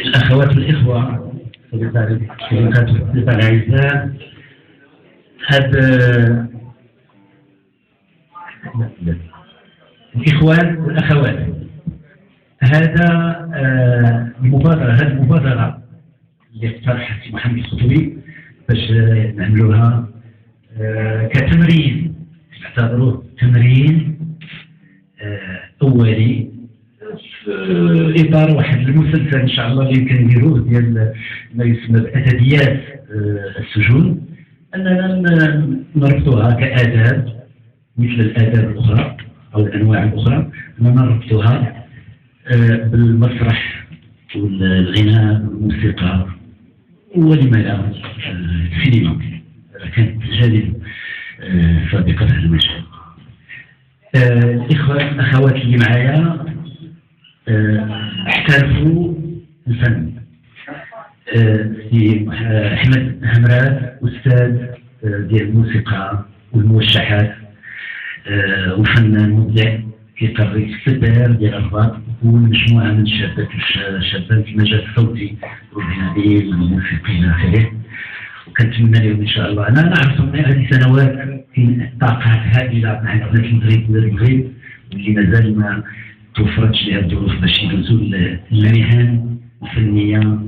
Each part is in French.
الأخوات والإخوة الأعزاء، هذا الإخوان والأخوات، هذا المبادرة اللي اقترحها محمد الخطوبي باش نعملوها كتمرين، نعتبروه تمرين أولي في إطار واحد المسلسل إن شاء الله اللي يمكن نديروه ديال ما يسمى بأدبيات السجون، أننا نربطوها كآداب مثل الآداب الأخرى أو الأنواع الأخرى، أننا نربطوها بالمسرح والغناء والموسيقى ولما لا السينما، كانت تجارب سابقة في المجال. الإخوة الأخوات اللي معايا احترفوا الفن. في أحمد همرات أستاذ ديال الموسيقى والموشحات وفنان مبدع في قرية السبير ديال الرباط، ومجموعة من الشابات في المجال الصوتي والغنائي والموسيقي إلى آخره، وكنتمنى لهم إن شاء الله. أنا نعرفهم من هذه السنوات في طاقات هائلة مع بنات المغرب واللي مازال ما توفرتش لها الظروف باش يدوزوا المهن الفنية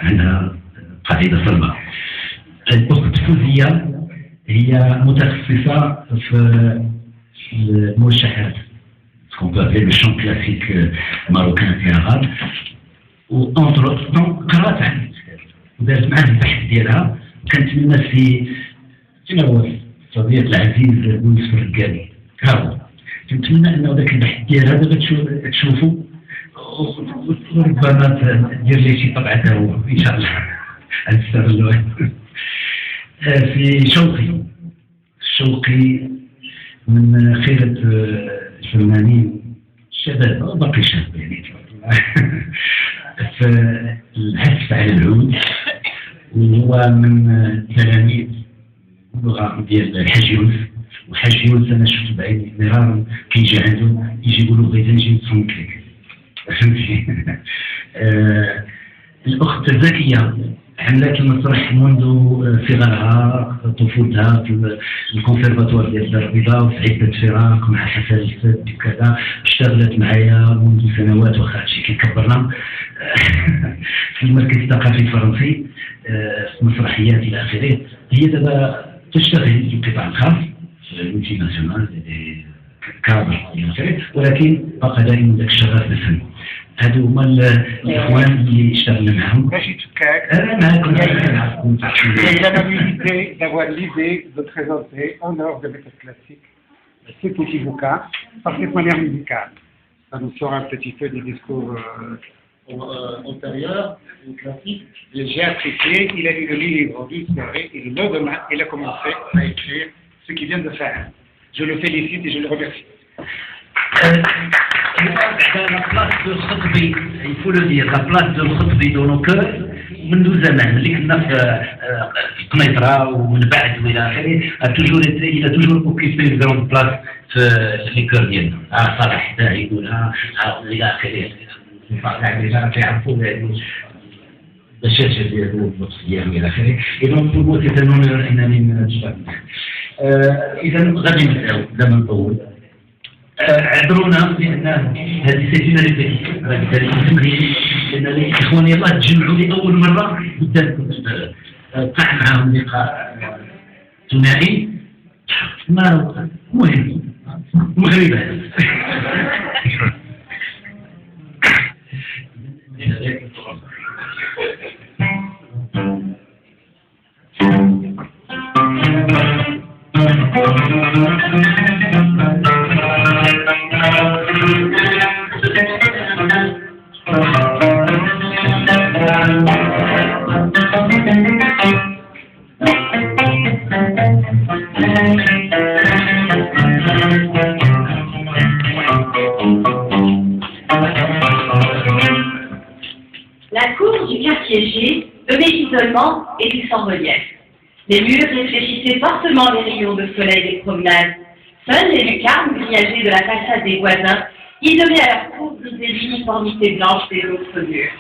عندها قاعدة صلبة. الأخت فوزية هي متخصصة في الموشحات، سكون بو ابلي لو شون كلاسيك ماروكان في الغرب، وانتر قرات عنه ودارت معاه البحث ديالها، وكنتمنى في صديق العزيز يوسف الرقالي هاو، كنتمنى انه ذاك البحث ديالها دابا تشوفوا وربما دير لي شي طبعه هو ان شاء الله. نستغلوه في شوقي من خيرة الفنانين الشباب وباقي شاب يعني في العزف على العود، وهو من تلاميذ اللغة ديال الحاج يونس. وحاج يونس أنا شفت بعيني مرارا كيجي عنده يجي يقولوا بغيت نجي نصمت لك، فهمتي؟ الأخت زكية عملت المسرح منذ صغرها، طفولتها في الكونسيرفاتوار ديال الدار البيضاء وفي عدة فرق مع حسن السد وكذا. اشتغلت معايا منذ سنوات واخا هادشي كيكبرنا في المركز الثقافي الفرنسي في مسرحيات الى اخره. هي دابا تشتغل في القطاع الخاص ملتي ناسيونال كادر الى اخره، ولكن باقي دائما ذاك الشغف بالفن. هادو هما الاخوان اللي اشتغلنا معهم. Et il a l'humilité d'avoir l'idée de présenter en dehors de méthode classique ce petit bouquin par cette manière musicale. Ça nous sort un petit peu du discours antérieur, classique. J'ai apprécié, il a lu le livre du soirée et le lendemain, il a commencé à écrire ce qu'il vient de faire. Je le félicite et je le remercie. La place de Khotbi, il faut le dire, la place de Khotbi dans nos cœurs منذ زمان اللي كنا في قنيطرة ومن بعد والى اخره، il a toujours occupé une grande place في لي كور ديالنا. صلاح داعي يقولها الى اخره، الرجال كيعرفوا البشاشه ديالو والنقص ديالو الى اخره. اذا pour moi c'est un honneur انني نتشارك. اذا غادي نبداو بلا ما نطول. عذرونا لان هذه سجلنا ريبيتيشن، هذه تمرين، لان الاخوان يلاه تجمعوا لاول مره قدامكم، وقع معاهم لقاء ثنائي ما مهم مغربي. quartier G, donné isolement, était sans relief. Les murs réfléchissaient fortement les rayons de soleil des promenades. Seules les lucarnes grillagées de la façade des voisins isolaient à leur tour l'uniformité blanche des autres murs.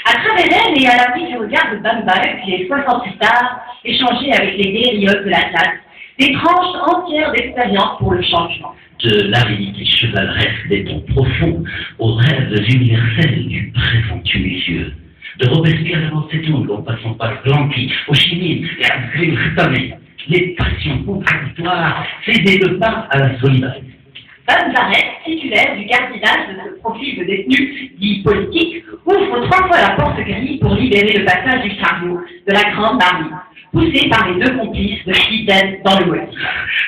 À travers elle et à l'abri du regard de Bamba, qui est 60 plus tard, échangeait avec les guérioles de la classe, des tranches entières d'expérience pour le changement. De l'aridité chevaleresque des tons profonds aux rêves universels du présomptueux. De Robespierre à Mao Tse-tung, en passant par Blanqui, Ho Chi Minh et Abdel Fattah, les passions contradictoires cédaient le pas à la solidarité. Van Zaret, titulaire du gardiennage de ce profil de détenu dit politique, ouvre 3 fois la porte grise pour libérer le passage du chariot de la Grande Armée, poussé par les 2 complices de Schlitten dans le motif.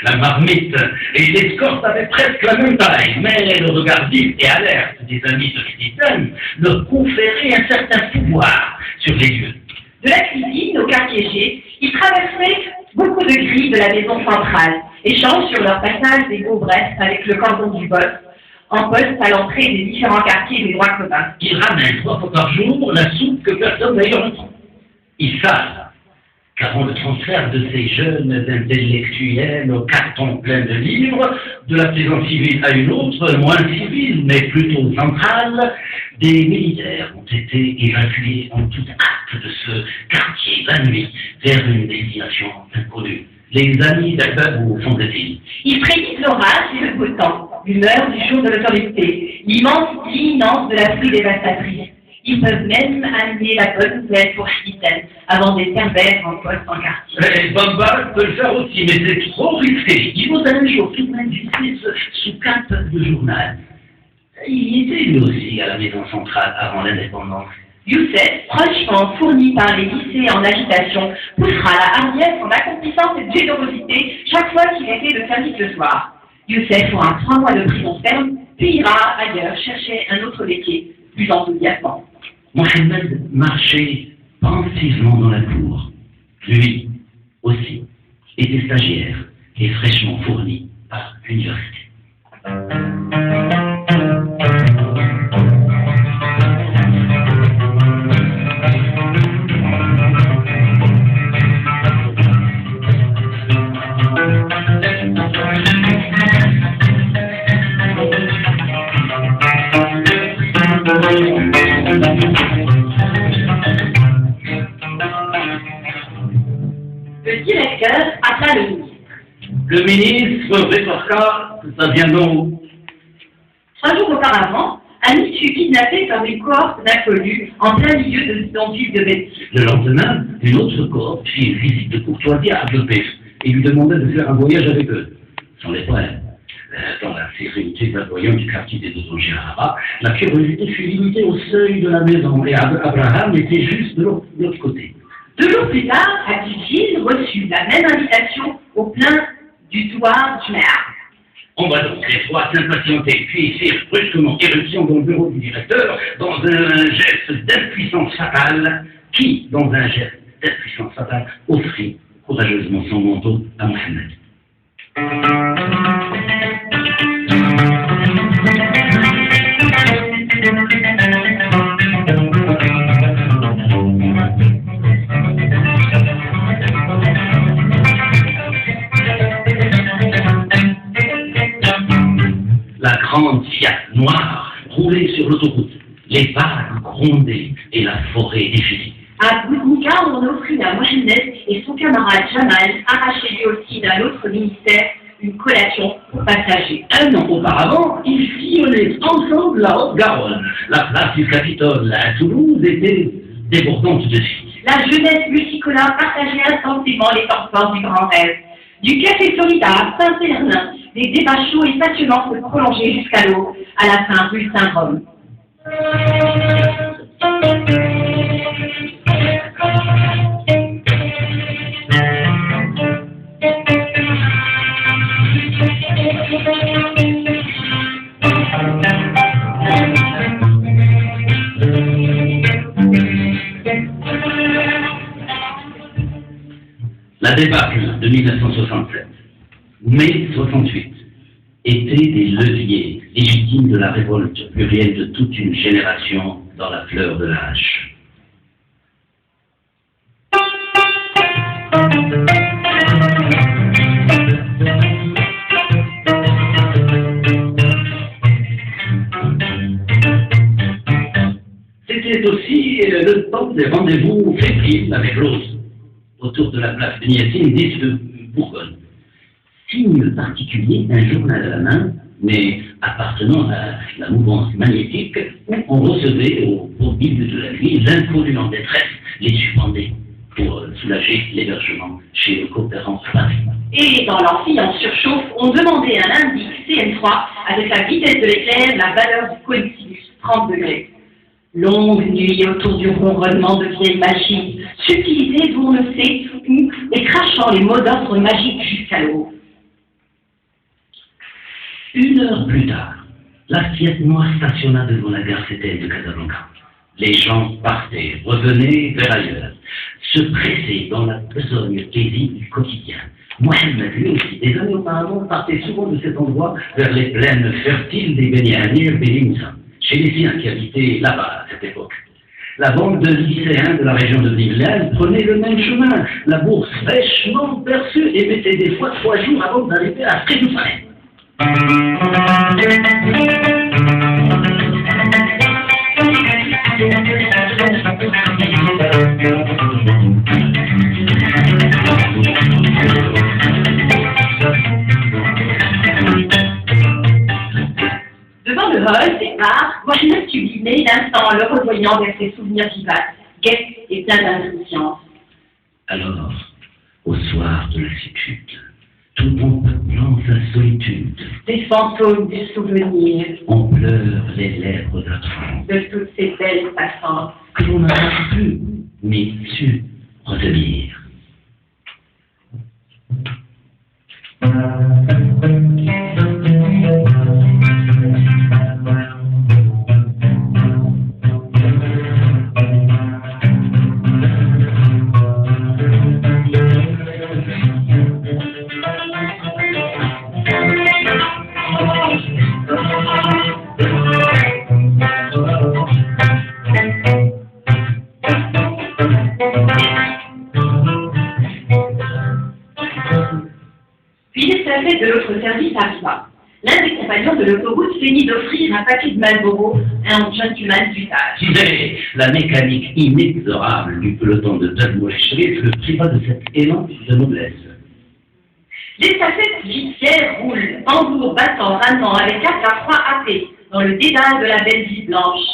La marmite et l'escorte avaient presque la même taille, mais le regard vif et alerte des amis de Schlitten leur conférait un certain pouvoir sur les lieux. De la cuisine au quartier G, ils traversaient beaucoup de grilles de la maison centrale, échangent sur leur passage des Beaux-Brest avec le cordon du Bosque, en poste à l'entrée des différents quartiers des droits communs. Ils ramènent 3 fois par jour la soupe que personne d'ailleurs ne prend. Ils savent qu'avant le transfert de ces jeunes intellectuels au carton plein de livres, de la prison civile à une autre, moins civile, mais plutôt centrale, des militaires ont été évacués en tout acte de ce quartier la nuit vers une destination inconnue. Les amis d'Albabou sont des Ils prédisent l'orage et le beau temps, l'humeur du jour de l'autorité, l'imminence de la pluie dévastatrice. Ils peuvent même amener la bonne nouvelle pour Schlitten avant des pervers en poste en quartier. Bamba peut le faire aussi, mais c'est trop risqué. Il vaut un jour tout de même justice sous 4 de journal. Il était lui aussi à la maison centrale avant l'indépendance. Youssef, franchement fourni par les lycées en agitation, poussera la hardiesse en accomplissant cette générosité chaque fois qu'il était de service le soir. Youssef aura 3 mois de prison ferme, puis ira ailleurs chercher un autre métier, plus enthousiasmant. Mohamed marchait pensivement dans la cour. Lui aussi était stagiaire et fraîchement fourni par l'université. Le directeur appela le ministre. Le ministre rétorqua, ça vient d'où? 3 jours auparavant, Annie fut kidnappée par une cohorte d'inconnus en plein milieu de l'île de Betty. Le lendemain, une autre cohorte fit une visite de courtoisie à Abdelbef et lui demanda de faire un voyage avec eux. Sans les problèmes. Dans la sérénité verdoyante du quartier des Ozogiara, la curiosité fut limitée au seuil de la maison et Abraham était juste de l'autre côté. 2 jours plus tard, Abdul reçut la même invitation au plein du Douar du Mer. On va donc les 3 s'impatienter, puis firent brusquement éruption dans le bureau du directeur dans un geste d'impuissance fatale, qui, dans un geste d'impuissance fatale, offrit courageusement son manteau à Mohamed. La grande Fiat noire roulait sur l'autoroute, les vagues grondaient et la forêt défilait. À Boudnica, on offrit à Mohamed et son camarade Jamal, arraché lui aussi d'un autre ministère, une collation aux passagers. 1 an auparavant, ils sillonnaient ensemble la Haute-Garonne. La place du Capitole à Toulouse était débordante de filles. La jeunesse multicolore partageait intensément les temps forts du grand rêve. Du Café Florida à Saint-Cernin, des débats chauds et passionnants se prolongeaient jusqu'à l'eau, à la fin rue Saint-Rome. La débâcle de 1967, mai 68, étaient des leviers légitimes de la révolte plurielle de toute une génération dans la fleur de l'âge. des rendez-vous fébriles avec l'autre, autour de la place de Niassine, 10 de Bourgogne. Signe particulier, un journal à la main, mais appartenant à la mouvance magnétique, où on recevait au milieu de la nuit l'inconnu en détresse, les suspendait pour soulager l'hébergement chez le coopérant Paris. Et dans l'amphi en surchauffe, on demandait un indice CM3 avec la vitesse de l'éclair, la valeur du cosinus, 30 degrés. Longue nuit autour du ronronnement de vieilles machines, subtilité d'où on ne sait où, et crachant les mots d'ordre magiques jusqu'à l'eau. 1 heure plus tard, la Fiat noire stationna devant la gare CTL de Casablanca. Les gens partaient, revenaient vers ailleurs, se pressaient dans la besogne paisible du quotidien. Mohamed, lui aussi, des années auparavant, partait souvent de cet endroit vers les plaines fertiles des Beni Amir, Beni Moussa, chez les siens qui habitaient là-bas à cette époque. La bande de lycéens de la région de Bimlal prenait le même chemin, la bourse fraîchement perçue et mettait des fois 3 jours avant d'arriver à Frédoufanet. Devant le hall départ, Mohamed sublimait l'instant en le revoyant vers ses souvenirs vivaces, gais et pleins d'insouciance. Alors, au soir de lassitude, tout en peuplant sa solitude, Des fantômes du souvenir, on pleure les lèvres atroces de toutes ces belles passantes. que l'on n'a pas pu, mais su retenir. Puis l'estafette de l'autre service arriva. L'un des compagnons de l'autoroute feignit d'offrir un paquet de Marlboro à un gentleman d'usage. Mais la mécanique inexorable du peloton de Dagmoucherie le priva de cet élan de noblesse. L'estafette judiciaire roule, tambour battant, ramant, avec 4 à 3 happés, dans le dédale de la belle ville blanche.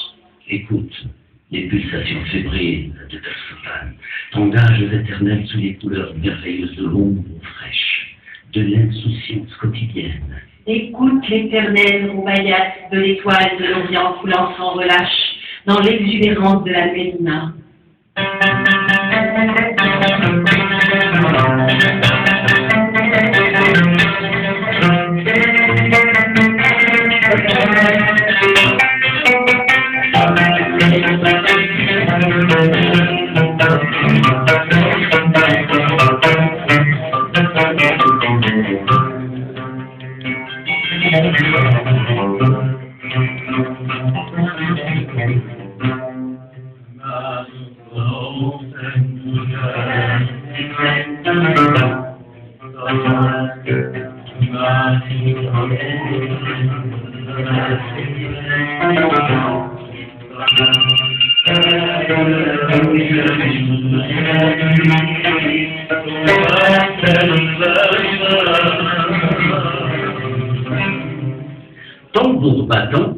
Écoute les pulsations fébriles de ta soutane, tondages éternels sous les couleurs merveilleuses de l'ombre fraîche, de l'insouciance quotidienne. Écoute l'éternelle roubaillade de l'étoile de l'Orient coulant sans relâche dans l'exubérance de la Médina. Tambour battant,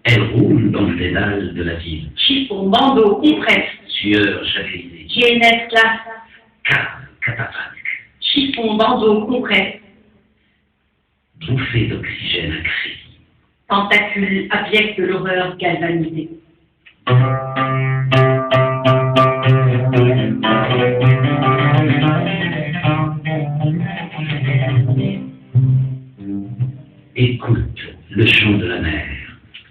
elle roule dans le dédale de la ville. Chiffon, bandeau, compresse, Sueur javelisée, GNS classe, car catafalque, chiffon, bandeau, compresse, bouffée d'oxygène à cri. tentacule abject de l'horreur galvanisée. Écoute le chant de la mer,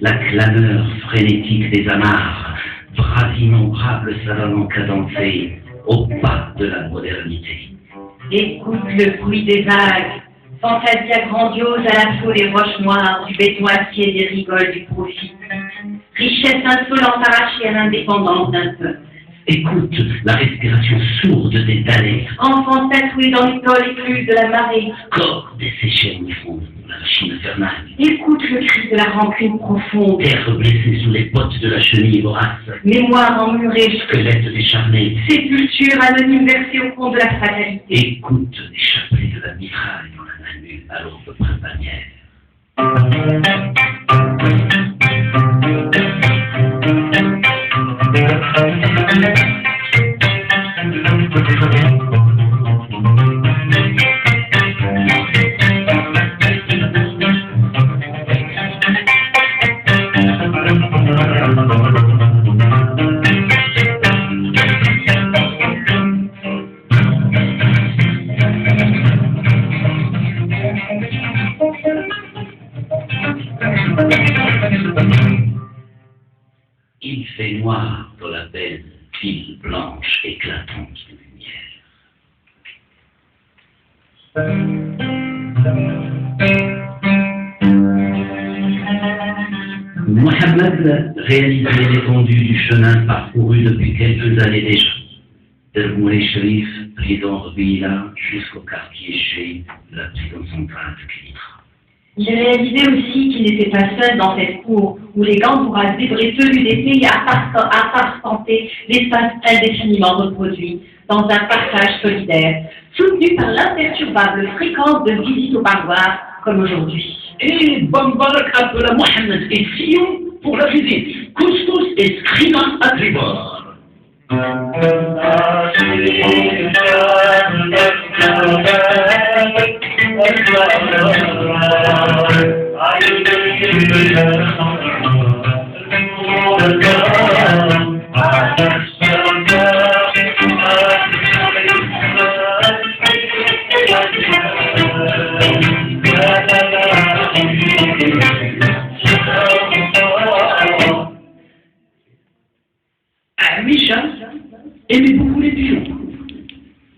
la clameur frénétique des amarres, bras innombrables savamment cadencés au pas de la modernité. Écoute le bruit des vagues, fantasia grandiose à l'assaut des roches noires, du béton acier des rigoles du profit. Richesse insolente arrachée à l'indépendance d'un peuple, Écoute la respiration sourde des damnés. Enfants tatoués dans l'école écluse de la marée. Corps desséchés en fond pour la machine infernale. Écoute le cri de la rancune profonde. Terre blessée sous les potes de la chenille vorace. Mémoire emmurée. Squelette décharné. Sépulture anonyme versée au fond de la fatalité. Écoute les chapelets de la mitraille dans la main nue à l'aube printanière. Il fait noir dans la belle ville blanche éclatante de lumière. Mohamed réalisait l'étendue du chemin parcouru depuis quelques années déjà. Dermoulé Sharif, prison Rabila, jusqu'au quartier Chez, la prison centrale de Kénitra. Il réalisait aussi qu'il n'était pas seul dans cette cour où les gambouras vibraient tenus d'épée appartentés l'espace indéfiniment reproduit dans un partage solidaire, soutenu par l'imperturbable fréquence de visites au parloir comme aujourd'hui. Et Bambarak appela Mohamed et Sion pour la visite. Couscous et scrima à tribord. Misha aimait beaucoup les pigeons.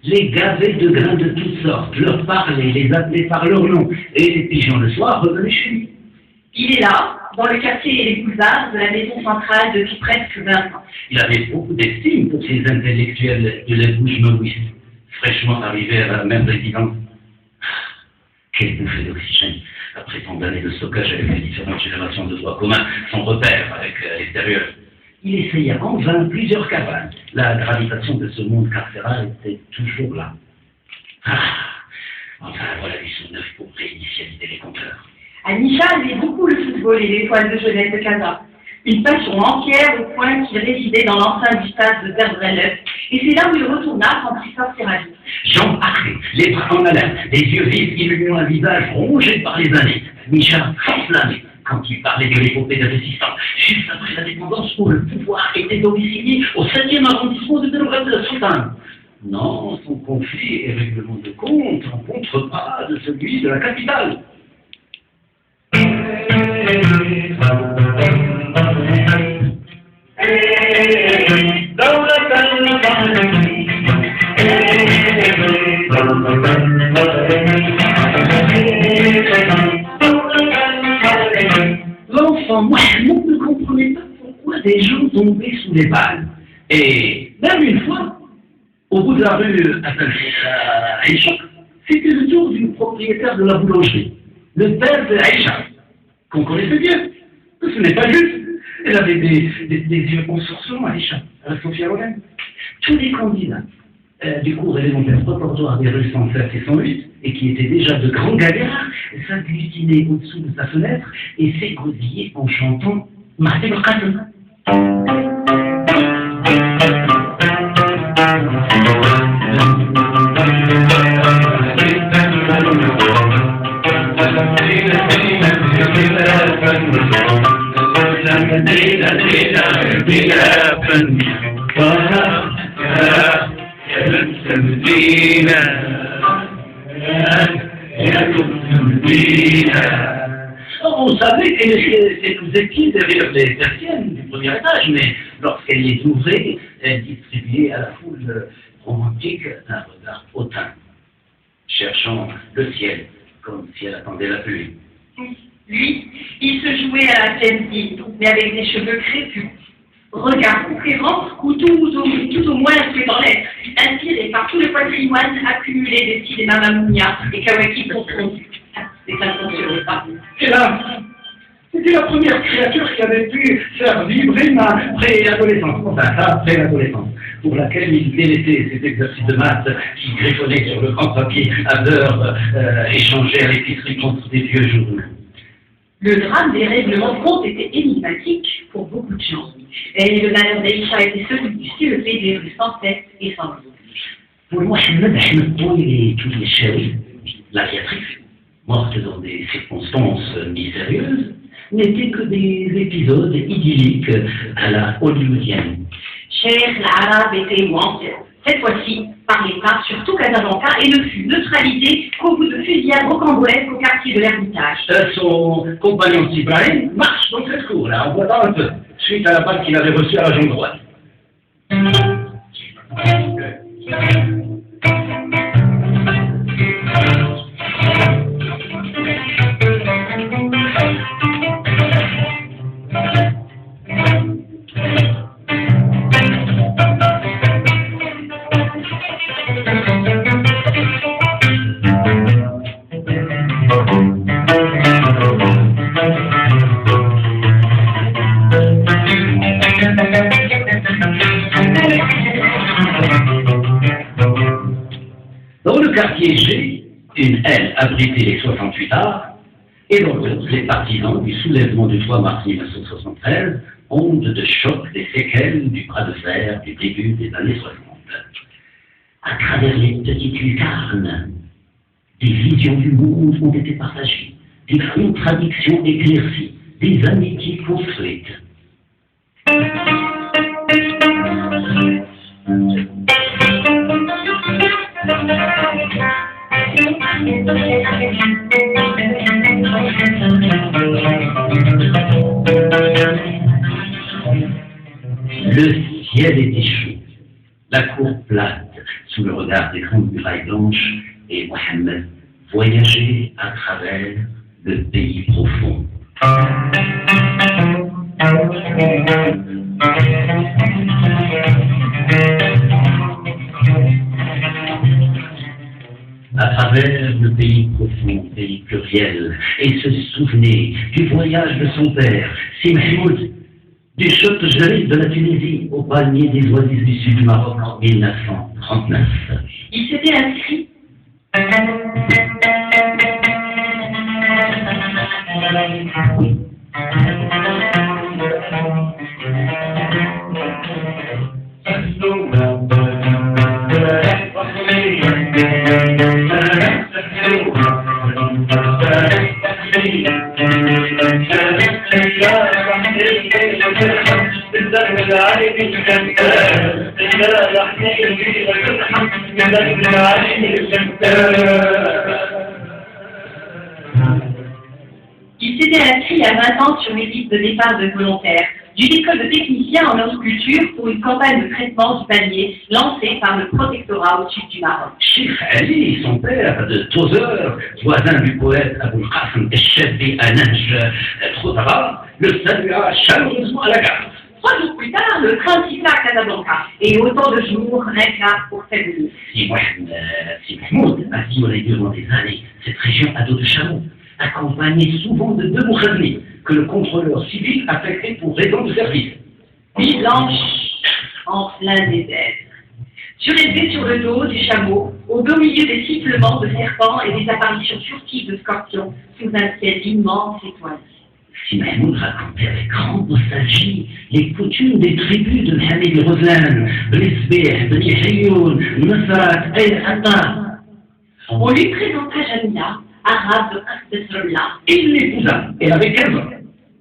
Les gavait de grains de toutes sortes, leur parlait, les appelait par leur nom, et les pigeons le soir revenaient chez lui. Il est là, dans le quartier Les Boulevard de la maison centrale depuis presque 20 ans. Il avait beaucoup d'estime pour ces intellectuels de la bouche maouiste, fraîchement arrivés à la même résidence. Quelle bouffée d'oxygène! Après tant d'années de stockage avec les différentes générations de droits communs, son repère avec l'extérieur. Il essaya en vain plusieurs cabanes. La gravitation de ce monde carcéral était toujours là. Enfin, voilà du sous neuf pour réinitialiser les compteurs. Anisha aimait beaucoup le football et l'étoile de jeunesse de Casa. Une passion entière au point qu'il résidait dans l'enceinte du stade de Zerbrelef. Et c'est là où il retourna quand il sortira vite. Jambes arquées, les bras en alerte, les yeux vifs illuminant un visage rongé par les années. Misha s'enflammait quand il parlait de l'épopée de résistance, juste après la dépendance où le pouvoir était domicilié au 7e arrondissement de Belgrade-Sultan. Non, son conflit et règlement de compte en contrepas de celui de la capitale. L'enfant Mohamed ne comprenait pas pourquoi des gens tombaient sous les balles. Et même une fois, au bout de la rue Aïcha, c'était le tour du propriétaire de la boulangerie, le père de Aïcha, qu'on connaissait bien. Ce n'est pas juste. Elle avait des yeux ensorcelants, Aïcha, à Sophia Loren. Tous les candidats du cours élémentaire préparatoires des rues 107 et 108, et qui étaient déjà de grands galères, s'agglutinaient au-dessous de sa fenêtre et s'égosillaient en chantant Mahdi al-Qasem. On savait qu'elle nous étiez derrière les persiennes du premier étage, mais lorsqu'elle les ouvrait, elle distribuait à la foule romantique un regard hautain, cherchant le ciel, comme si elle attendait la pluie. Lui, il se jouait à la pleine ville, mais avec des cheveux crépus. regard conquérant ou tout au moins souhaitant l'être, inspiré par tout le patrimoine accumulé de cinéma Mamounia et Kawaki confondus. C'est inconscient, pas. Et là, c'était la première créature qui avait pu faire vibrer ma préadolescence. Enfin, sa préadolescence, pour laquelle il délaissait ces exercices de maths qui griffonnaient sur le grand papier à beurre échangé à l'épicerie contre des vieux journaux. Le drame des règlements de compte était énigmatique pour beaucoup de gens. Et le malheur d'Aïcha était celui du style des rues sans tête et sans vie. Pour Mohamed Ahmed Touili Touili, l'aviatrice, morte dans des circonstances mystérieuses, n'étaient que des épisodes idylliques à la hollywoodienne. Cheikh l'arabe était wanted, cette fois-ci par l'État, surtout Casablanca, et ne fut neutralisé qu'au bout de fusillades rocambolesques au quartier de l'Ermitage. Son compagnon Ibrahim marche dans cette cour-là, en boitant un peu, suite à la balle qu'il avait reçue à la jambe droite. Dans le quartier G, une aile abritait les 68 arts, et dans l'autre, les partisans du soulèvement du 3 mars 1973, onde de choc des séquelles du bras de fer du début des années 60. À travers les petites lucarnes, des visions du monde ont été partagées, des contradictions éclaircies, des amitiés construites. Le ciel était chaud, la cour plate, sous le regard des grandes murailles blanches, et Mohamed voyageait à travers le pays profond. À travers le pays profond, pays pluriel, et se souvenait du voyage de son père, Si Mahmoud, du Chott-Jarif de la Tunisie au palmier des oasis du sud du Maroc en 1939. Il s'était inscrit Il s'était inscrit il y a 20 ans sur une liste de départ de volontaires d'une école de techniciens en horticulture pour une campagne de traitement du palmier lancée par le protectorat au sud du Maroc. Cheikh Ali, son père, de Tozeur, voisin du poète Abou Qasim El-Shabi à Nanj Trotara, le salua chaleureusement à la gare. 3 jours plus tard, le train siffla à Casablanca, et autant de jours réclament pour faire venir. Si Mahmoud a sillonné durant des années cette région à dos de chameau, accompagné souvent de 2 moukhazni que le contrôleur civil affectait pour raison de service. Nuit blanche en plein désert. Surélevé sur le dos du chameau, au beau milieu des sifflements de serpents et des apparitions furtives de scorpions sous un ciel immense étoilé. Si Mahmoud racontait avec grande nostalgie les coutumes des tribus de Mohamed Rozlan, Blisbeh, Beni Hayoun, Nasrat, El-Hatta. On lui présenta Jamila, arabe de Nasrallah. Il l'épousa, elle avait 15 ans.